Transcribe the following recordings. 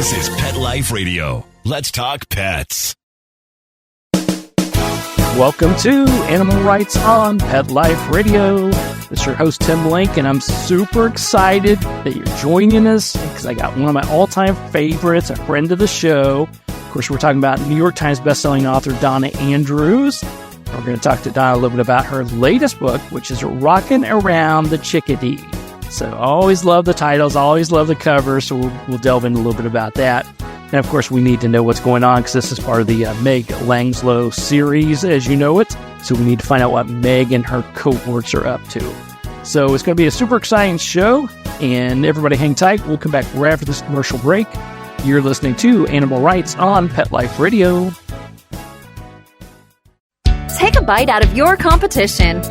This is Pet Life Radio. Let's talk pets. Welcome to Animal Rights on Pet Life Radio. It's your host, Tim Link, and I'm super excited that you're joining us because I got one of my all-time favorites, a friend of the show. Of course, we're talking about New York Times bestselling author Donna Andrews. We're going to talk to Donna a little bit about her latest book, which is Rockin Around the Chickadee. So I always love the titles, always love the covers, so we'll delve in a little bit about that. And, of course, we need to know what's going on because this is part of the Meg Langslow series, as you know it. So we need to find out what Meg and her cohorts are up to. So it's going to be a super exciting show, and everybody hang tight. We'll come back right after this commercial break. You're listening to Animal Rights on Pet Life Radio. Take a bite out of your competition.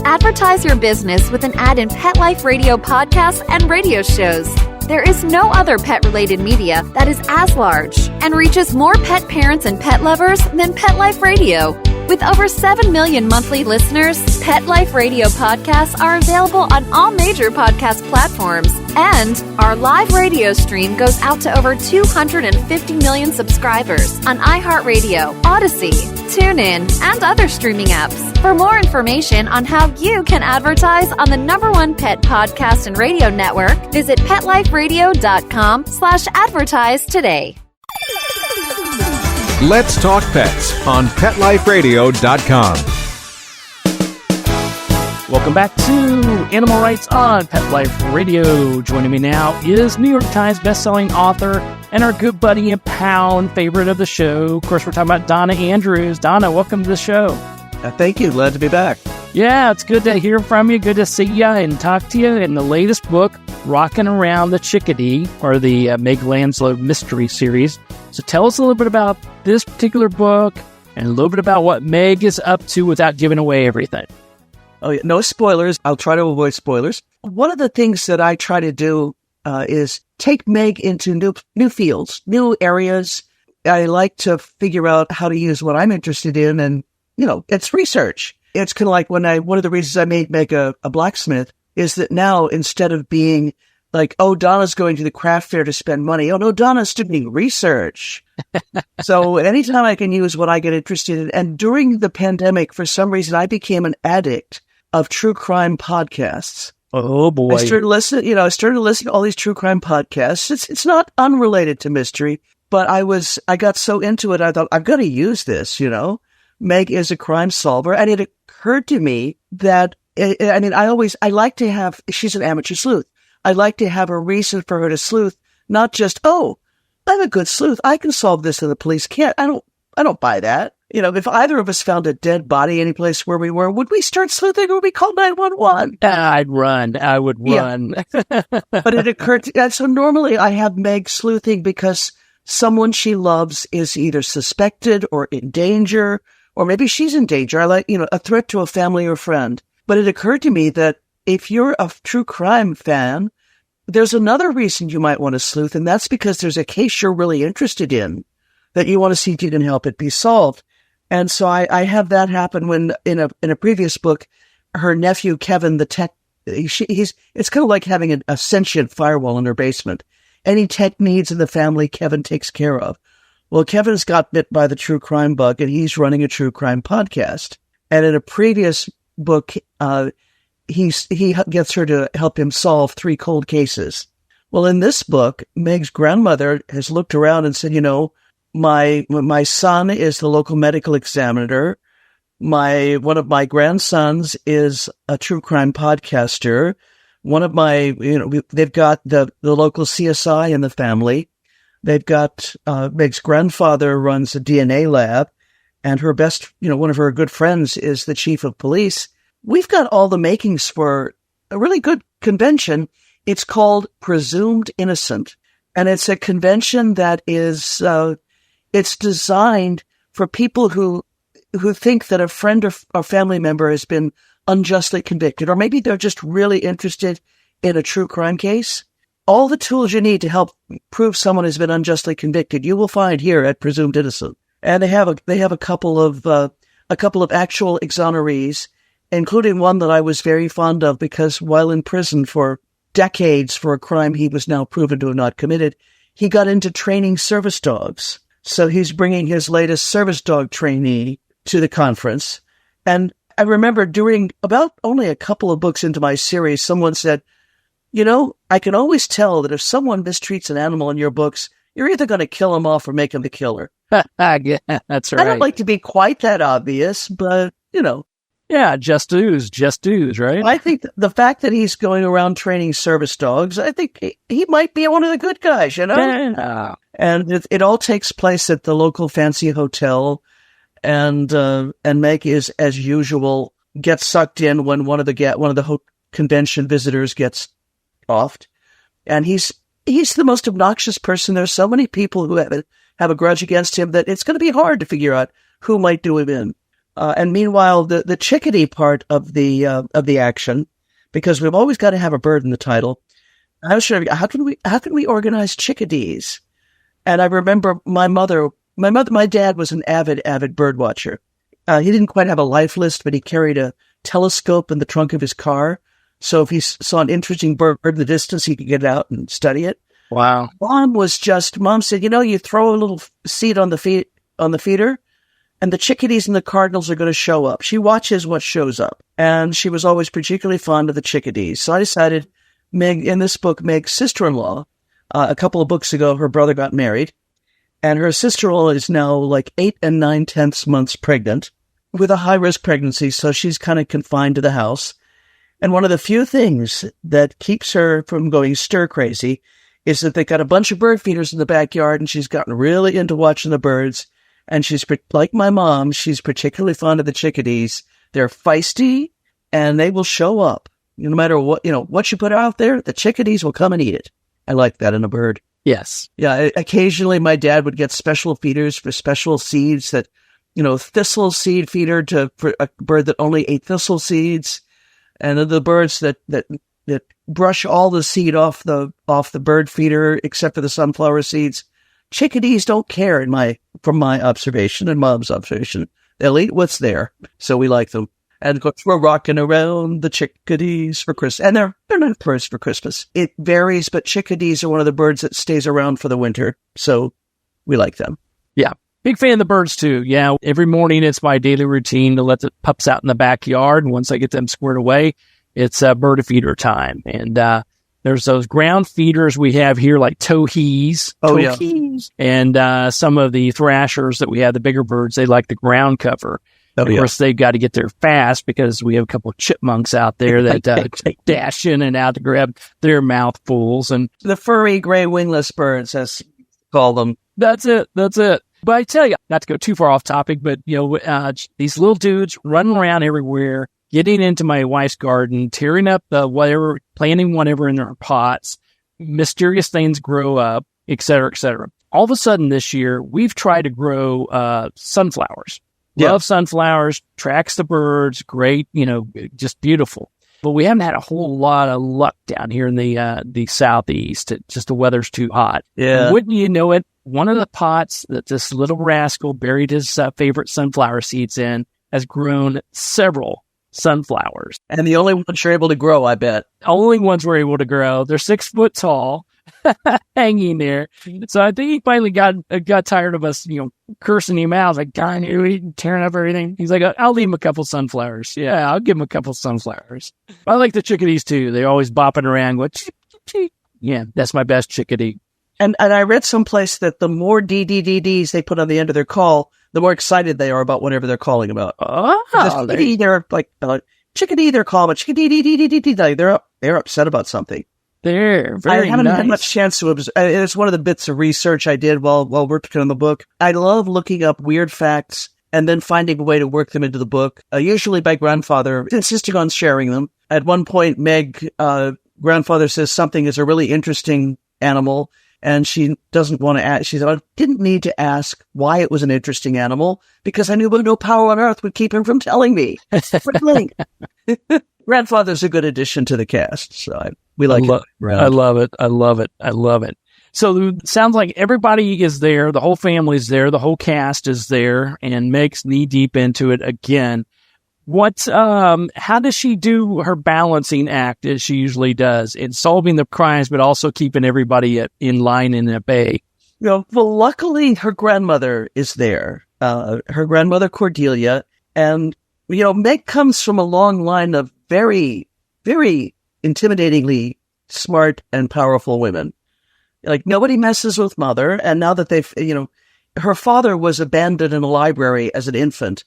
Advertise your business with an ad in Pet Life Radio podcasts and radio shows. There is no other pet-related media that is as large and reaches more pet parents and pet lovers than Pet Life Radio. With over 7 million monthly listeners, Pet Life Radio podcasts are available on all major podcast platforms. And our live radio stream goes out to over 250 million subscribers on iHeartRadio, Odyssey, TuneIn, and other streaming apps. For more information on how you can advertise on the #1 pet podcast and radio network, visit PetLifeRadio.com/advertise today. Let's Talk Pets on PetLifeRadio.com. Welcome back to Animal Rights on Pet Life Radio. Joining me now is New York Times bestselling author and our good buddy and pal and favorite of the show. Of course, we're talking about Donna Andrews. Donna, welcome to the show. Thank you. Glad to be back. Yeah, it's good to hear from you. Good to see you and talk to you. In the latest book, Rockin Around the Chickadee, or the Meg Langslow Mystery series. So tell us a little bit about this particular book and a little bit about what Meg is up to without giving away everything. Oh, yeah. No spoilers. I'll try to avoid spoilers. One of the things that I try to do is take Meg into new fields, new areas. I like to figure out how to use what I'm interested in, and it's research. It's kind of like one of the reasons I made Meg a blacksmith is that now instead of being like, oh, Donna's going to the craft fair to spend money. Oh, no, Donna's doing research. So anytime I can use what I get interested in. And during the pandemic, for some reason, I became an addict of true crime podcasts. Oh, boy. I started listening to all these true crime podcasts. It's not unrelated to mystery, but I got so into it, I thought, I've got to use this, Meg is a crime solver. And it occurred to me that, I like to have, she's an amateur sleuth. I like to have a reason for her to sleuth, not just, oh, I'm a good sleuth. I can solve this and the police can't. I don't buy that. If either of us found a dead body any place where we were, would we start sleuthing or would we call 911? I'd run. I would run. Yeah. But it occurred to me. So normally I have Meg sleuthing because someone she loves is either suspected or in danger, or maybe she's in danger. I like, a threat to a family or friend. But it occurred to me that if you're a true crime fan, there's another reason you might want to sleuth, and that's because there's a case you're really interested in that you want to see if you can help it be solved. And so I have that happen when in a previous book, her nephew, Kevin, the tech, it's kind of like having a sentient firewall in her basement. Any tech needs in the family, Kevin takes care of. Well, Kevin's got bit by the true crime bug, and he's running a true crime podcast. And in a previous book, he gets her to help him solve 3 cold cases. Well, in this book, Meg's grandmother has looked around and said, my son is the local medical examiner. One of my grandsons is a true crime podcaster. One of they've got the local CSI in the family. They've got, Meg's grandfather runs a DNA lab, and her best, one of her good friends is the chief of police. We've got all the makings for a really good convention. It's called Presumed Innocent, and it's a convention that is, it's designed for people who think that a friend or family member has been unjustly convicted, or maybe they're just really interested in a true crime case. All the tools you need to help prove someone has been unjustly convicted, you will find here at Presumed Innocent. And they have a couple of actual exonerees, including one that I was very fond of because while in prison for decades for a crime he was now proven to have not committed, he got into training service dogs. So he's bringing his latest service dog trainee to the conference. And I remember during about only a couple of books into my series, someone said, I can always tell that if someone mistreats an animal in your books, you're either going to kill him off or make him the killer. Yeah, that's right. I don't like to be quite that obvious, but, Yeah, just dues, right? I think the fact that he's going around training service dogs, I think he might be one of the good guys, Yeah. And it all takes place at the local fancy hotel, and Meg is, as usual, gets sucked in when one of the convention visitors gets offed, and he's the most obnoxious person. There's so many people who have a grudge against him that it's going to be hard to figure out who might do him in. And meanwhile, the chickadee part of the action, because we've always got to have a bird in the title. How can we organize chickadees? And I remember my dad was an avid bird watcher. He didn't quite have a life list, but he carried a telescope in the trunk of his car. So if he saw an interesting bird in the distance, he could get it out and study it. Wow. Mom said, you throw a little seed on the feeder, and the chickadees and the cardinals are going to show up. She watches what shows up. And she was always particularly fond of the chickadees. So I decided, in this book, Meg's sister-in-law, a couple of books ago, her brother got married. And her sister-in-law is now like 8 9/10 months pregnant with a high-risk pregnancy. So she's kind of confined to the house. And one of the few things that keeps her from going stir-crazy is that they got a bunch of bird feeders in the backyard, and she's gotten really into watching the birds. And she's, like my mom, she's particularly fond of the chickadees. They're feisty, and they will show up. No matter what you put out there, the chickadees will come and eat it. I like that in a bird. Yes. Yeah, occasionally my dad would get special feeders for special seeds that, thistle seed feeder for a bird that only ate thistle seeds. And the birds that brush all the seed off the bird feeder, except for the sunflower seeds. Chickadees don't care from my observation and Mom's observation. They'll eat what's there. So we like them. And of course, we're rocking around the chickadees for Christmas. And they're not birds for Christmas. It varies, but chickadees are one of the birds that stays around for the winter. So we like them. Yeah. Big fan of the birds too. Yeah. Every morning it's my daily routine to let the pups out in the backyard. And once I get them squared away, it's bird feeder time. And, there's those ground feeders we have here, like towhees. Yeah. And some of the thrashers that we have, the bigger birds, they like the ground cover. Of course, they've got to get there fast because we have a couple of chipmunks out there that dash in and out to grab their mouthfuls. And the furry gray wingless birds, as we call them. That's it. But I tell you, not to go too far off topic, but these little dudes running around everywhere, getting into my wife's garden, tearing up planting whatever in their pots, mysterious things grow up, et cetera, et cetera. All of a sudden this year, we've tried to grow sunflowers. Yeah. Love sunflowers, tracks the birds, great, just beautiful. But we haven't had a whole lot of luck down here in the southeast. The weather's too hot. Yeah. And wouldn't you know it, one of the pots that this little rascal buried his favorite sunflower seeds in has grown several sunflowers. And the only ones you're able to grow, I bet. Only ones we're able to grow. They're 6 foot tall, hanging there. So I think he finally got tired of us, cursing him out. I was like, darn you, tearing up everything. He's like, I'll leave him a couple sunflowers. Yeah, I'll give him a couple sunflowers. I like the chickadees too. They're always bopping around going, cheep, cheep, cheep. Yeah, that's my best chickadee. And I read someplace that the more DDDDs they put on the end of their call, the more excited they are about whatever they're calling about. Oh, chickadee, they're like, chickadee, they're calling, but chickadee, they're upset about something. They're very I haven't nice. had much chance to observe. It's one of the bits of research I did while working on the book. I love looking up weird facts and then finding a way to work them into the book, usually by grandfather insisting on sharing them. At one point, Meg, grandfather says something is a really interesting animal, and she doesn't want to ask. She said, I didn't need to ask why it was an interesting animal because I knew no power on earth would keep him from telling me. Grandfather's a good addition to the cast, so we like it. I love it. So it sounds like everybody is there. The whole family's there. The whole cast is there, and Meg's knee deep into it again. How does she do her balancing act as she usually does in solving the crimes, but also keeping everybody in line and at bay? Well, luckily her grandmother is there. Her grandmother Cordelia, and Meg comes from a long line of very, very intimidatingly smart and powerful women. Like, nobody messes with mother. And now that her father was abandoned in a library as an infant.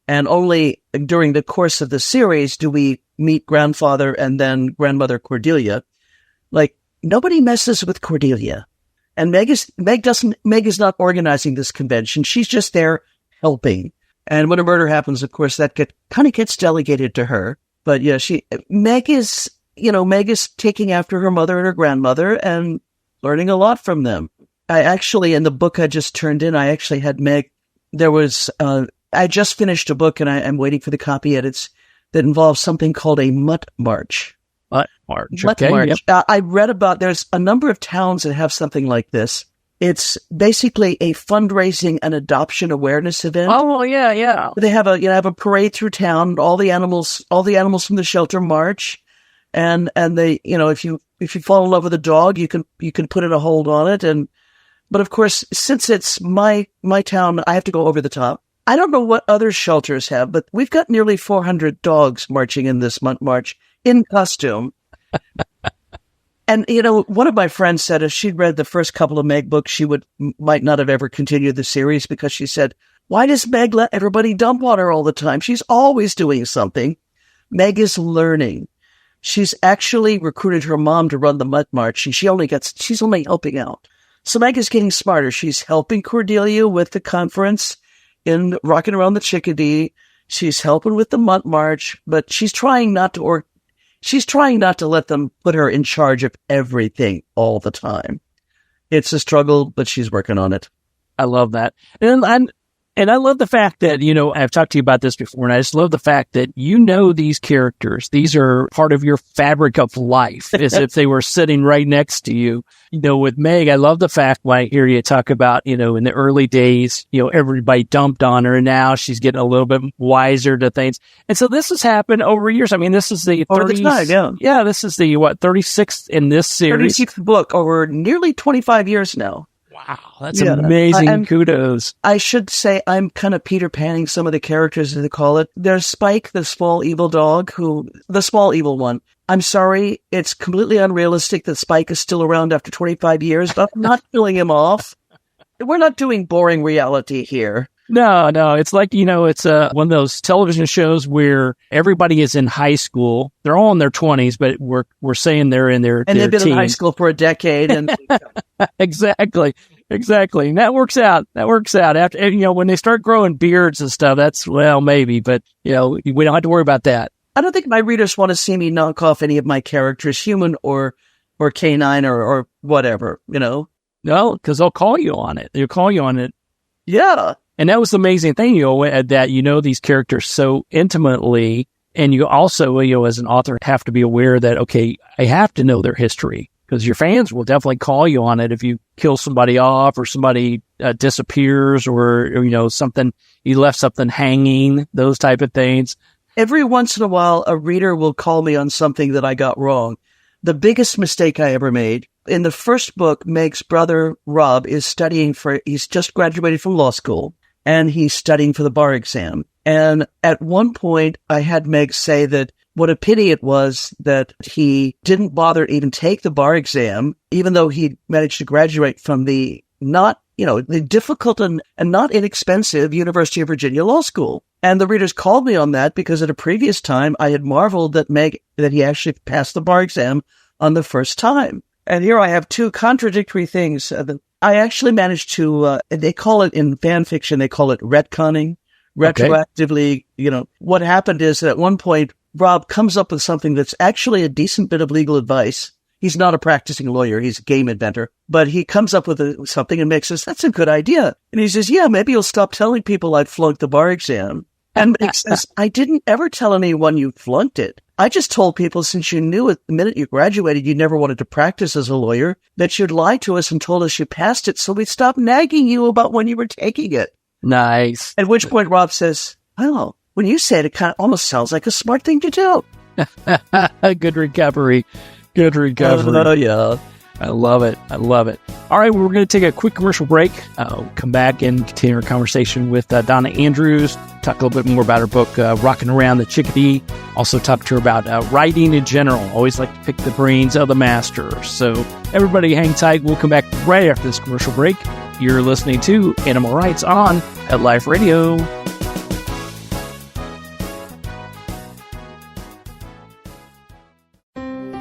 And only during the course of the series do we meet grandfather and then grandmother Cordelia. Like, nobody messes with Cordelia. And Meg is not organizing this convention. She's just there helping. And when a murder happens, of course, that kind of gets delegated to her. But yeah, Meg is taking after her mother and her grandmother and learning a lot from them. I actually, in the book I just turned in, I actually had Meg. I just finished a book and I'm waiting for the copy edits that involves something called a mutt march. Mutt march. Mutt okay, march. Yep. I read about, there's a number of towns that have something like this. It's basically a fundraising and adoption awareness event. Oh, yeah. They have a parade through town. All the animals from the shelter march, and they, if you fall in love with a dog, you can put in a hold on it. But of course, since it's my town, I have to go over the top. I don't know what other shelters have, but we've got nearly 400 dogs marching in this month march in costume. And, one of my friends said if she'd read the first couple of Meg books, she might not have ever continued the series, because she said, why does Meg let everybody dump on her all the time? She's always doing something. Meg is learning. She's actually recruited her mom to run the Mutt March, and she's only helping out. So Meg is getting smarter. She's helping Cordelia with the conference in Rockin Around the Chickadee. She's helping with the Mutt March, but she's trying not to let them put her in charge of everything all the time. It's a struggle, but she's working on it. I love that. And I love the fact that, I've talked to you about this before, and I just love the fact that these characters. These are part of your fabric of life, as if they were sitting right next to you. With Meg, I love the fact when I hear you talk about, in the early days, everybody dumped on her, and now she's getting a little bit wiser to things. And so this has happened over years. I mean, this is the 30th. Yeah, this is the 36th in this series. 36th book over nearly 25 years now. Wow, that's amazing. Kudos. I should say I'm kind of Peter Panning some of the characters, as they call it. There's Spike, the small evil dog, the small evil one. I'm sorry, it's completely unrealistic that Spike is still around after 25 years, but I'm not killing him off. We're not doing boring reality here. No, it's like, it's one of those television shows where everybody is in high school. They're all in their 20s, but we're saying they're in their and they've been teens. in high school for a decade. And Exactly. And that works out. After, when they start growing beards and stuff, that's, maybe, but, we don't have to worry about that. I don't think my readers want to see me knock off any of my characters, human or canine or whatever, No, because they'll call you on it. They'll call you on it. Yeah. And that was the amazing thing, that these characters so intimately, and you also, as an author, have to be aware that, okay, I have to know their history, because your fans will definitely call you on it if you kill somebody off or somebody disappears or something, you left something hanging, those type of things. Every once in a while, a reader will call me on something that I got wrong. The biggest mistake I ever made. In the first book, Meg's brother, Rob, is he's just graduated from law school, and he's studying for the bar exam. And at one point, I had Meg say that what a pity it was that he didn't bother to even take the bar exam, even though he managed to graduate from the the difficult and not inexpensive University of Virginia Law School. And the readers called me on that because at a previous time, I had marveled that he actually passed the bar exam on the first time. And here I have two contradictory things. I actually managed to, they call it in fan fiction, they call it retconning, retroactively. Okay. What happened is that at one point, Rob comes up with something that's actually a decent bit of legal advice. He's not a practicing lawyer. He's a game inventor. But he comes up with something and Meg says, that's a good idea. And he says, yeah, maybe you'll stop telling people I flunked the bar exam. And Meg says, I didn't ever tell anyone you flunked it. I just told people since you knew at the minute you graduated you never wanted to practice as a lawyer, that you'd lied to us and told us you passed it, so we'd stop nagging you about when you were taking it. Nice. At which point Rob says, oh, when you say it, it kind of almost sounds like a smart thing to do. Good recovery. Good recovery. Oh, yeah. I love it. I love it. All right, we're going to take a quick commercial break. We'll come back and continue our conversation with Donna Andrews, talk a little bit more about her book, Rockin Around the Chickadee. Also talk to her about writing in general. Always like to pick the brains of the masters. So everybody hang tight. We'll come back right after this commercial break. You're listening to Animal Rights on Pet Life Radio.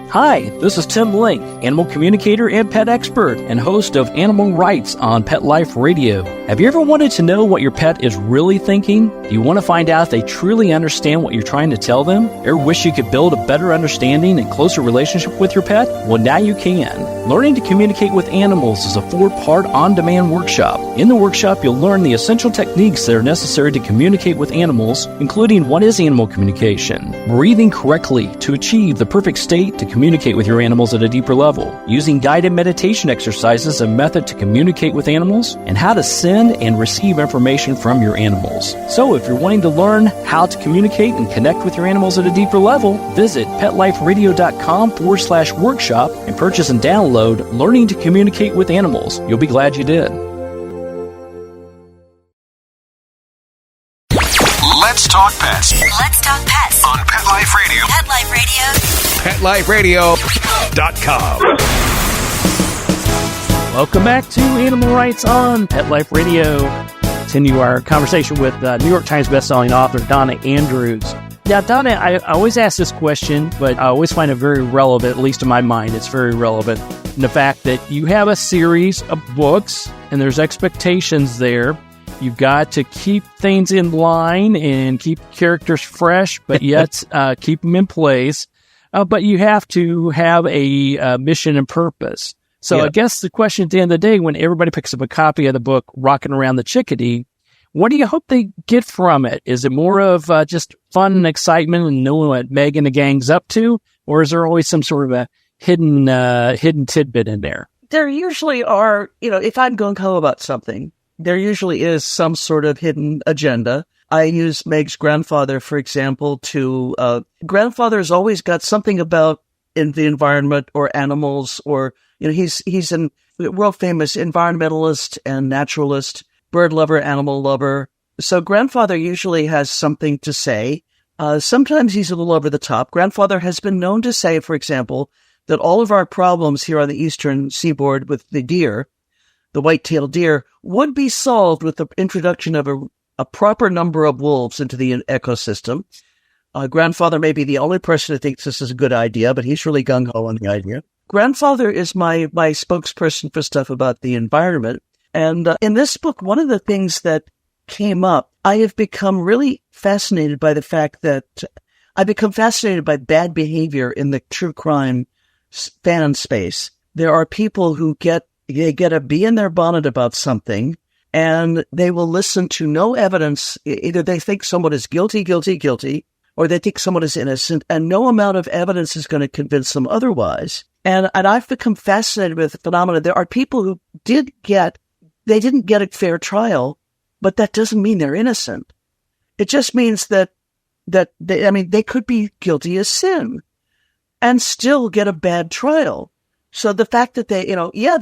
Hi, this is Tim Link, animal communicator and pet expert and host of Animal Rights on Pet Life Radio. Have you ever wanted to know what your pet is really thinking? Do you want to find out if they truly understand what you're trying to tell them? Or wish you could build a better understanding and closer relationship with your pet? Well, now you can. Learning to Communicate with Animals is a 4-part on-demand workshop. In the workshop, you'll learn the essential techniques that are necessary to communicate with animals, including what is animal communication, breathing correctly to achieve the perfect state to communicate with your animals at a deeper level, using guided meditation exercises, a method to communicate with animals, and how to send and receive information from your animals. So if you're wanting to learn how to communicate and connect with your animals at a deeper level, visit PetLifeRadio.com/workshop and purchase and download Learning to Communicate with Animals. You'll be glad you did. Let's talk pets Let's talk pets on Pet Life Radio. Pet Life Radio. PetLifeRadio.com. Welcome back to Animal Rights on Pet Life Radio. Continue our conversation with New York Times bestselling author Donna Andrews. Now, Donna, I always ask this question, but I always find it very relevant, at least in my mind. It's very relevant in the fact that you have a series of books and there's expectations there. You've got to keep things in line and keep characters fresh, but yet keep them in place. But you have to have a mission and purpose. So yeah. I guess the question at the end of the day, when everybody picks up a copy of the book, Rockin Around the Chickadee, what do you hope they get from it? Is it more of just fun and excitement and knowing what Meg and the gang's up to? Or is there always some sort of a hidden tidbit in there? There usually are, if I'm going to about something, there usually is some sort of hidden agenda. I use Meg's grandfather, for example, grandfather's always got something about in the environment or animals or, he's a world famous environmentalist and naturalist, bird lover, animal lover. So grandfather usually has something to say. Sometimes he's a little over the top. Grandfather has been known to say, for example, that all of our problems here on the eastern seaboard with the deer, the white-tailed deer, would be solved with the introduction of a proper number of wolves into the ecosystem. Grandfather may be the only person who thinks this is a good idea, but he's really gung-ho on the idea. Grandfather is my spokesperson for stuff about the environment. And in this book, one of the things that came up, I have become really fascinated by the fact that I've become fascinated by bad behavior in the true crime fan space. There are people who get a bee in their bonnet about something, and they will listen to no evidence. Either they think someone is guilty, or they think someone is innocent, and no amount of evidence is going to convince them otherwise. And I've become fascinated with the phenomenon. There are people who didn't get a fair trial, but that doesn't mean they're innocent. It just means that they could be guilty as sin and still get a bad trial. So the fact that they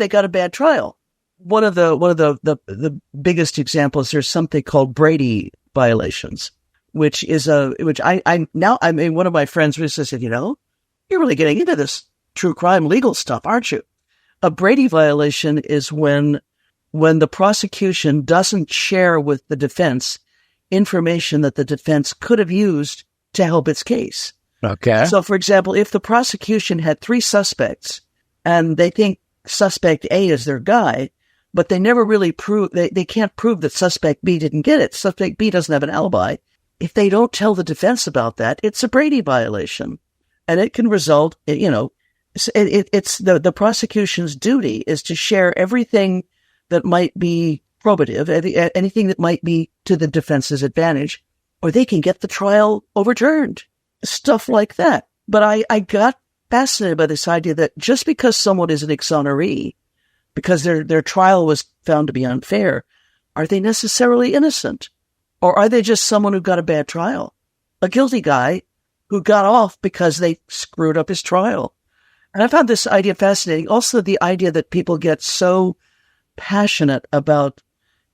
got a bad trial. One of the biggest examples, there's something called Brady violations, one of my friends recently said, you're really getting into this true crime legal stuff, aren't you? A Brady violation is when the prosecution doesn't share with the defense information that the defense could have used to help its case. Okay. So, for example, if the prosecution had 3 suspects and they think suspect A is their guy, but they never really they can't prove that suspect B didn't get it. Suspect B doesn't have an alibi. If they don't tell the defense about that, it's a Brady violation. And it can result, it's the prosecution's duty is to share everything that might be probative, anything that might be to the defense's advantage, or they can get the trial overturned. Stuff like that. But I got fascinated by this idea that just because someone is an exoneree, because their trial was found to be unfair, are they necessarily innocent? Or are they just someone who got a bad trial? A guilty guy who got off because they screwed up his trial. And I found this idea fascinating. Also, the idea that people get so passionate about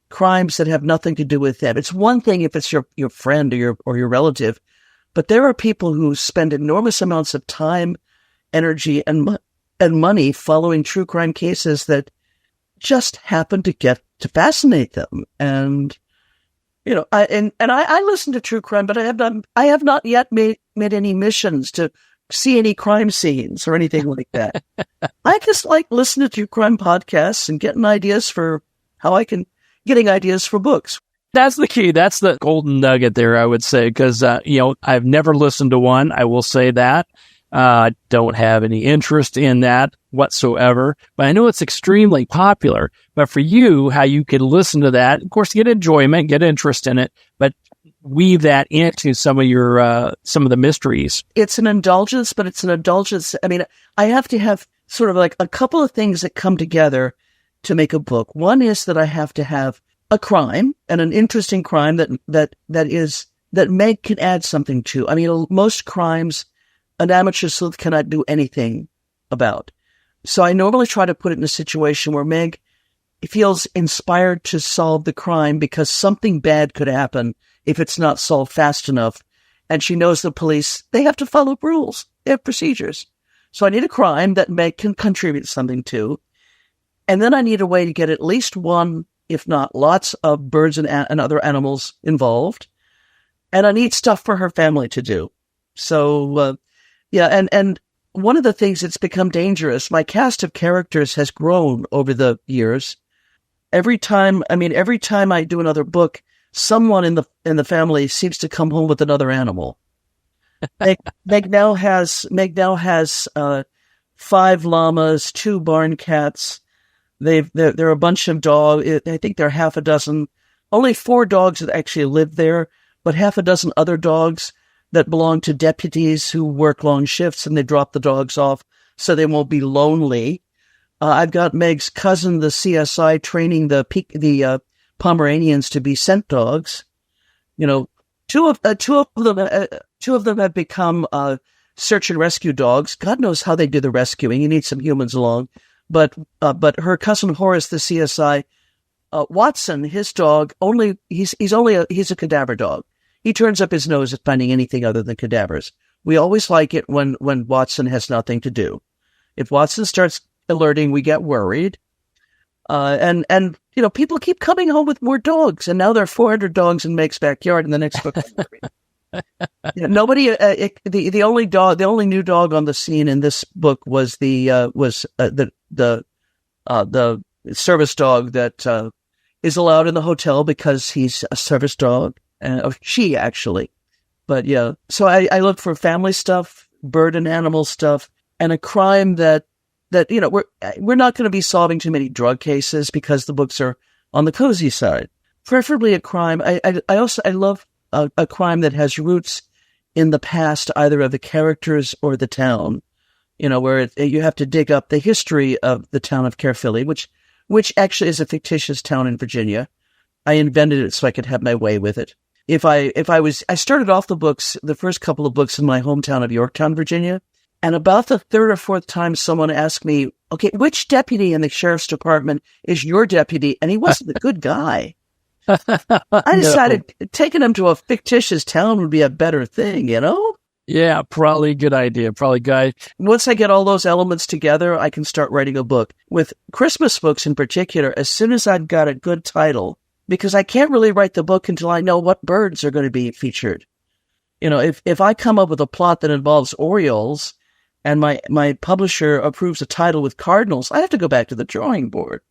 crimes that have nothing to do with them. It's one thing if it's your friend or your relative, but there are people who spend enormous amounts of time, energy, and money following true crime cases that just happen to fascinate them. And I listen to true crime, but I have not yet made any missions to see any crime scenes or anything like that. I just like listening to true crime podcasts and getting ideas for books. That's the key. That's the golden nugget there, I would say, because, I've never listened to one. I will say that. I don't have any interest in that whatsoever, but I know it's extremely popular. But for you, how you can listen to that, of course, get enjoyment, get interest in it, but weave that into some of the mysteries. It's an indulgence, but it's an indulgence. I mean, I have to have sort of like a couple of things that come together to make a book. One is that I have to have a crime, and an interesting crime that Meg can add something to. I mean, most crimes an amateur sleuth cannot do anything about. So I normally try to put it in a situation where Meg feels inspired to solve the crime because something bad could happen if it's not solved fast enough. And she knows the police, they have to follow rules. They have procedures. So I need a crime that Meg can contribute something to. And then I need a way to get at least one, if not lots of birds and other animals involved. And I need stuff for her family to do. So, and one of the things that's become dangerous, my cast of characters has grown over the years. Every time I do another book, someone in the family seems to come home with another animal. Meg now has 5 llamas, 2 barn cats. There are a bunch of dogs. I think there are half a dozen. Only 4 dogs that actually live there, but half a dozen other dogs that belong to deputies who work long shifts, and they drop the dogs off so they won't be lonely. I've got Meg's cousin, the CSI, training the Pomeranians to be scent dogs. Two of them have become search and rescue dogs. God knows how they do the rescuing. You need some humans along. But her cousin Horace, the CSI, Watson, his dog, he's a cadaver dog. He turns up his nose at finding anything other than cadavers. We always like it when Watson has nothing to do. If Watson starts alerting, we get worried. And people keep coming home with more dogs, and now there are 400 dogs in Meg's backyard in the next book. The only new dog on the scene in this book was the service dog that is allowed in the hotel because he's a service dog. She actually, but yeah. So I look for family stuff, bird and animal stuff, and a crime that we're not going to be solving too many drug cases because the books are on the cozy side. Preferably a crime. I love a crime that has roots in the past, either of the characters or the town. Where you have to dig up the history of the town of Caerphilly, which actually is a fictitious town in Virginia. I invented it so I could have my way with it. I started off the first couple of books in my hometown of Yorktown, Virginia. And about the 3rd or 4th time someone asked me, okay, which deputy in the sheriff's department is your deputy? And he wasn't a good guy. I decided taking him to a fictitious town would be a better thing, Yeah, probably a good idea. Probably good. Once I get all those elements together, I can start writing a book. With Christmas books in particular, as soon as I've got a good title, because I can't really write the book until I know what birds are going to be featured. If I come up with a plot that involves Orioles and my publisher approves a title with cardinals, I have to go back to the drawing board.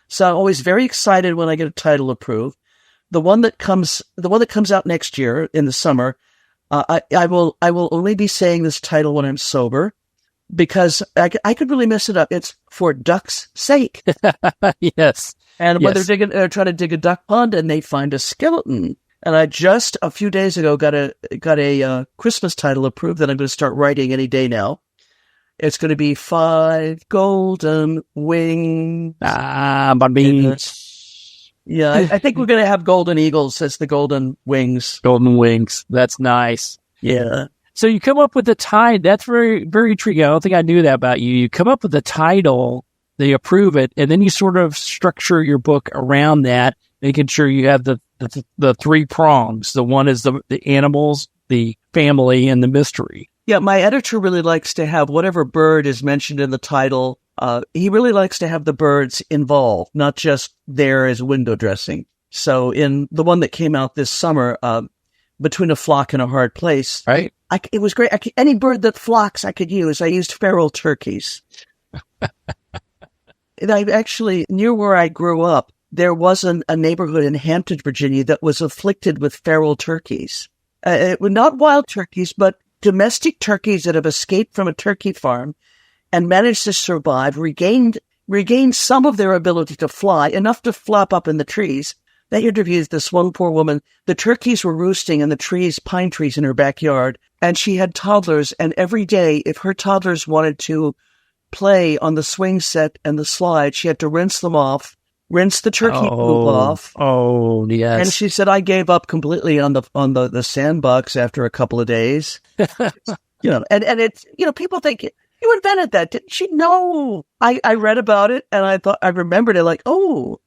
So I'm always very excited when I get a title approved. The one that comes out next year in the summer, I will only be saying this title when I'm sober, because I could really mess it up. It's For Duck's Sake. Yes. And when they're trying to dig a duck pond and they find a skeleton. And I just a few days ago got a Christmas title approved that I'm going to start writing any day now. It's going to be 5 golden wings. Yeah, I think we're going to have golden eagles as the golden wings. Golden wings. That's nice. Yeah. So you come up with the title. That's very, very intriguing. I don't think I knew that about you. You come up with the title, they approve it, and then you sort of structure your book around that, making sure you have the three prongs. The one is the animals, the family, and the mystery. Yeah, my editor really likes to have whatever bird is mentioned in the title. He really likes to have the birds involved, not just there as window dressing. So in the one that came out this summer, Between a Flock and a Hard Place, right? It was great. Any bird that flocks I could use. I used feral turkeys. And I actually, near where I grew up, there was a neighborhood in Hampton, Virginia that was afflicted with feral turkeys. Not wild turkeys, but domestic turkeys that have escaped from a turkey farm and managed to survive, regained some of their ability to fly, enough to flop up in the trees. They interviewed this one poor woman. The turkeys were roosting in the trees, pine trees in her backyard, and she had toddlers. And every day, if her toddlers wanted to play on the swing set and the slide, she had to rinse them off, rinse the turkey poop off. Oh, yes. And she said, I gave up completely on the sandbox after a couple of days. And it's, people think, you invented that, didn't you? No. I read about it and I remembered it like, oh,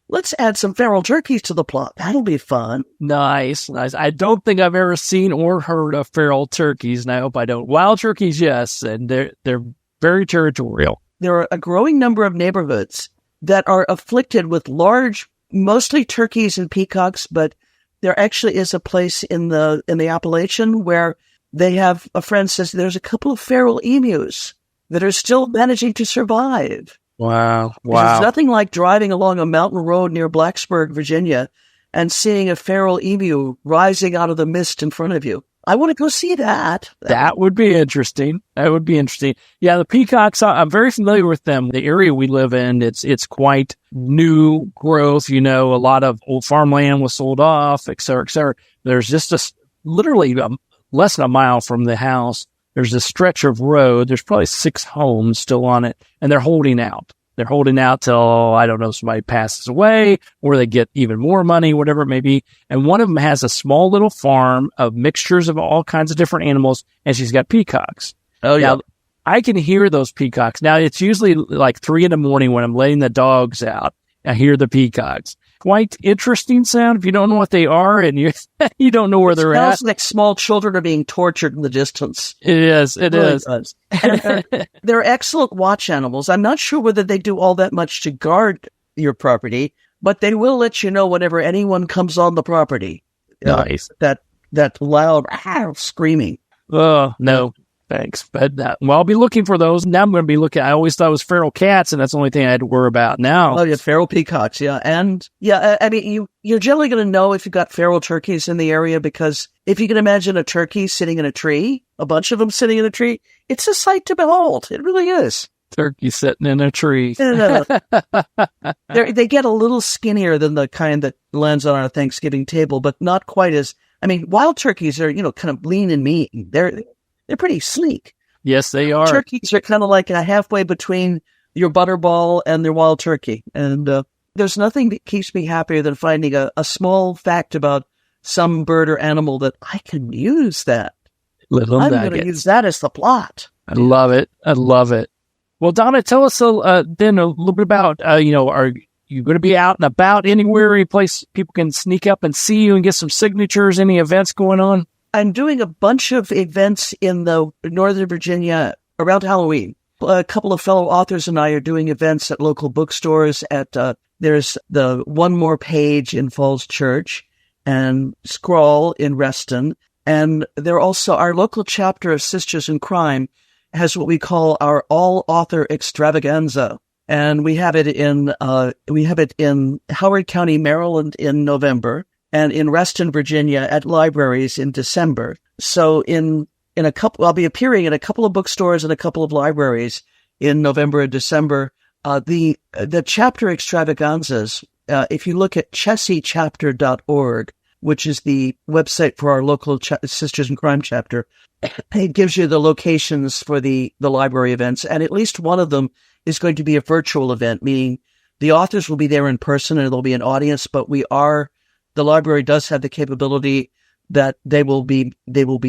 let's add some feral turkeys to the plot. That'll be fun. Nice. I don't think I've ever seen or heard of feral turkeys, and I hope I don't. Wild turkeys, yes, and they're very territorial. There are a growing number of neighborhoods that are afflicted with large, mostly turkeys and peacocks, but there actually is a place in the Appalachian where they have, a friend says there's a couple of feral emus that are still managing to survive. Wow. There's nothing like driving along a mountain road near Blacksburg, Virginia, and seeing a feral emu rising out of the mist in front of you. I want to go see that. That would be interesting. Yeah, the peacocks, I'm very familiar with them. The area we live in, it's quite new growth. A lot of old farmland was sold off, et cetera, et cetera. There's just literally less than a mile from the house. There's a stretch of road. There's probably 6 homes still on it, and they're holding out. They're holding out till, I don't know, somebody passes away or they get even more money, whatever it may be. And one of them has a small little farm of mixtures of all kinds of different animals, and she's got peacocks. Oh, yeah. Now, I can hear those peacocks. Now, it's usually like 3 a.m. when I'm letting the dogs out. I hear the peacocks. Quite interesting sound if you don't know what they are and you don't know where they're at. It smells like small children are being tortured in the distance. It is. It really is. They're excellent watch animals. I'm not sure whether they do all that much to guard your property, but they will let you know whenever anyone comes on the property. Nice. That loud screaming. Oh, no. Thanks. But I'll be looking for those. Now I'm going to be looking. I always thought it was feral cats, and that's the only thing I had to worry about now. Oh, yeah, feral peacocks, yeah. And, yeah, I mean, you're generally going to know if you've got feral turkeys in the area, because if you can imagine a turkey sitting in a tree, a bunch of them sitting in a tree, it's a sight to behold. It really is. Turkey sitting in a tree. They get a little skinnier than the kind that lands on our Thanksgiving table, but not quite as, I mean, wild turkeys are, kind of lean and mean. They're pretty sleek. Yes, they are. Turkeys are kind of like halfway between your butterball and their wild turkey. And there's nothing that keeps me happier than finding a small fact about some bird or animal that I can use that. I'm going to use that as the plot. I love it. Well, Donna, tell us then a little bit about, are you going to be out and about anywhere, any place people can sneak up and see you and get some signatures, any events going on? I'm doing a bunch of events in the Northern Virginia around Halloween. A couple of fellow authors and I are doing events at local bookstores. There's the One More Page in Falls Church and Scrawl in Reston. And they're also, our local chapter of Sisters in Crime has what we call our all-author extravaganza. And we have it in Howard County, Maryland in November, and in Reston, Virginia at libraries in December. So I'll be appearing in a couple of bookstores and a couple of libraries in November and December. The chapter extravaganzas, if you look at chessiechapter.org, which is the website for our local Sisters in Crime chapter, it gives you the locations for the library events. And at least one of them is going to be a virtual event, meaning The authors will be there in person and there'll be an audience, but the library does have the capability that they will be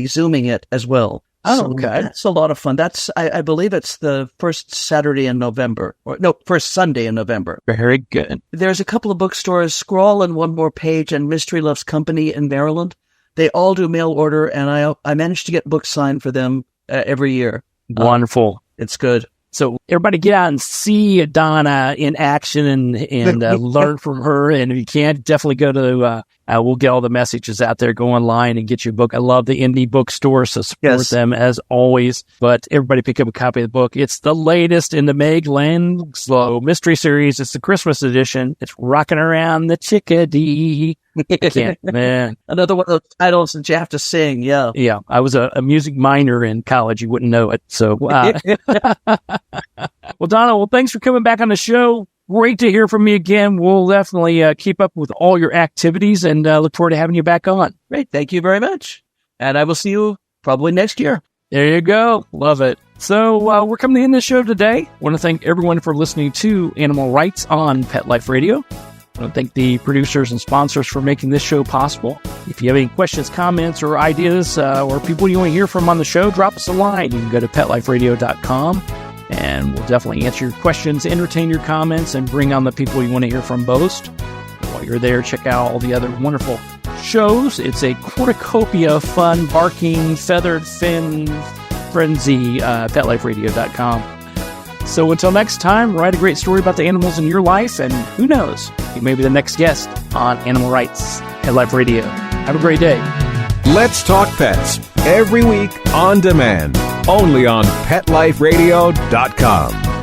Zooming it as well. Oh, So okay. That's a lot of fun. I believe it's the first Saturday in November, first Sunday in November. Very good. There's a couple of bookstores, Scrawl and One More Page and Mystery Loves Company in Maryland. They all do mail order, and I managed to get books signed for them every year. Wonderful. It's good. So everybody get out and see Donna in action and learn from her. And if you can't, definitely go to, we'll get all the messages out there. Go online and get your book. I love the indie bookstore, so support them as always. But everybody pick up a copy of the book. It's the latest in the Meg Langslow Mystery series. It's the Christmas edition. It's Rockin Around the Chickadee. Man. Another one of those titles that you have to sing. Yeah. Yeah. I was a music minor in college. You wouldn't know it. So, well, Donna, thanks for coming back on the show. Great to hear from you again. We'll definitely keep up with all your activities and look forward to having you back on. Great. Thank you very much. And I will see you probably next year. There you go. Love it. So we're coming to the end of the show today. I want to thank everyone for listening to Animal Rights on Pet Life Radio. I want to thank the producers and sponsors for making this show possible. If you have any questions, comments, or ideas, or people you want to hear from on the show, drop us a line. You can go to PetLifeRadio.com, and we'll definitely answer your questions, entertain your comments, and bring on the people you want to hear from most. While you're there, check out all the other wonderful shows. It's a cornucopia of fun, barking, feathered fin frenzy, PetLifeRadio.com. So until next time, write a great story about the animals in your life, and who knows, you may be the next guest on Animal Rights at Life Radio. Have a great day. Let's Talk Pets, every week on demand, only on PetLifeRadio.com.